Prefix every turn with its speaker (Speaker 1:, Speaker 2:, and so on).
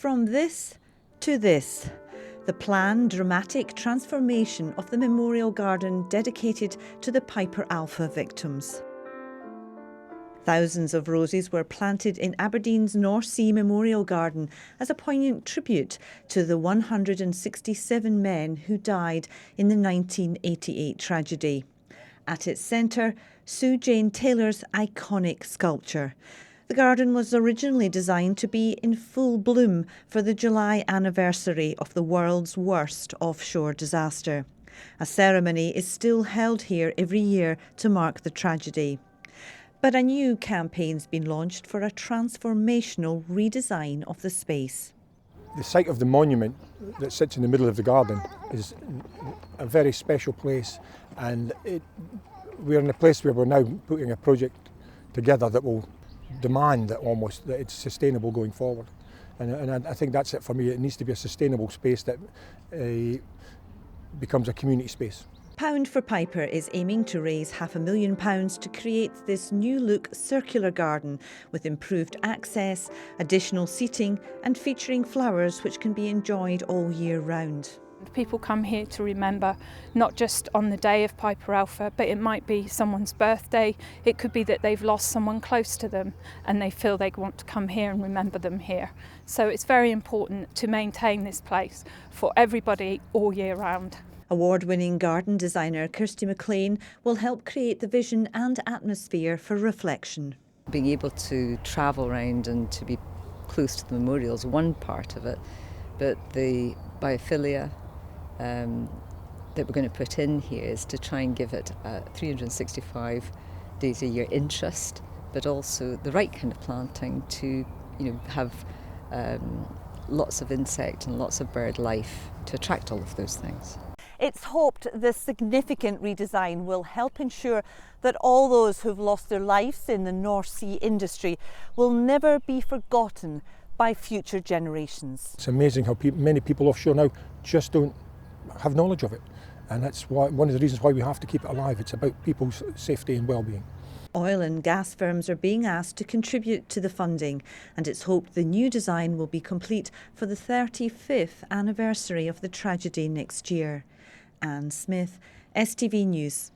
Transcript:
Speaker 1: From this to this, the planned dramatic transformation of the memorial garden dedicated to the Piper Alpha victims. Thousands of roses were planted in Aberdeen's North Sea Memorial Garden as a poignant tribute to the 167 men who died in the 1988 tragedy. At its centre, Sue Jane Taylor's iconic sculpture. The garden was originally designed to be in full bloom for the July anniversary of the world's worst offshore disaster. A ceremony is still held here every year to mark the tragedy. But a new campaign's been launched for a transformational redesign of the space.
Speaker 2: The site of the monument that sits in the middle of the garden is a very special place, and we're in a place where we're now putting a project together that will demand that it's sustainable going forward. And I think that's it for me. It needs to be a sustainable space that becomes a community space.
Speaker 1: Pound for Piper is aiming to raise £500,000 to create this new-look circular garden with improved access, additional seating and featuring flowers which can be enjoyed all year round.
Speaker 3: People come here to remember not just on the day of Piper Alpha, but it might be someone's birthday. It could be that they've lost someone close to them and they feel they want to come here and remember them here. So it's very important to maintain this place for everybody all year round.
Speaker 1: Award-winning garden designer Kirsty McLean will help create the vision and atmosphere for reflection.
Speaker 4: Being able to travel around and to be close to the memorial is one part of it, but the biophilia that we're going to put in here is to try and give it a 365 days a year interest, but also the right kind of planting to have lots of insect and lots of bird life to attract all of those things.
Speaker 1: It's hoped this significant redesign will help ensure that all those who've lost their lives in the North Sea industry will never be forgotten by future generations.
Speaker 2: It's amazing how many people offshore now just don't have knowledge of it, and that's one of the reasons why we have to keep it alive. It's about people's safety and well-being.
Speaker 1: Oil and gas firms are being asked to contribute to the funding, and it's hoped the new design will be complete for the 35th anniversary of the tragedy next year. Anne Smith, STV News.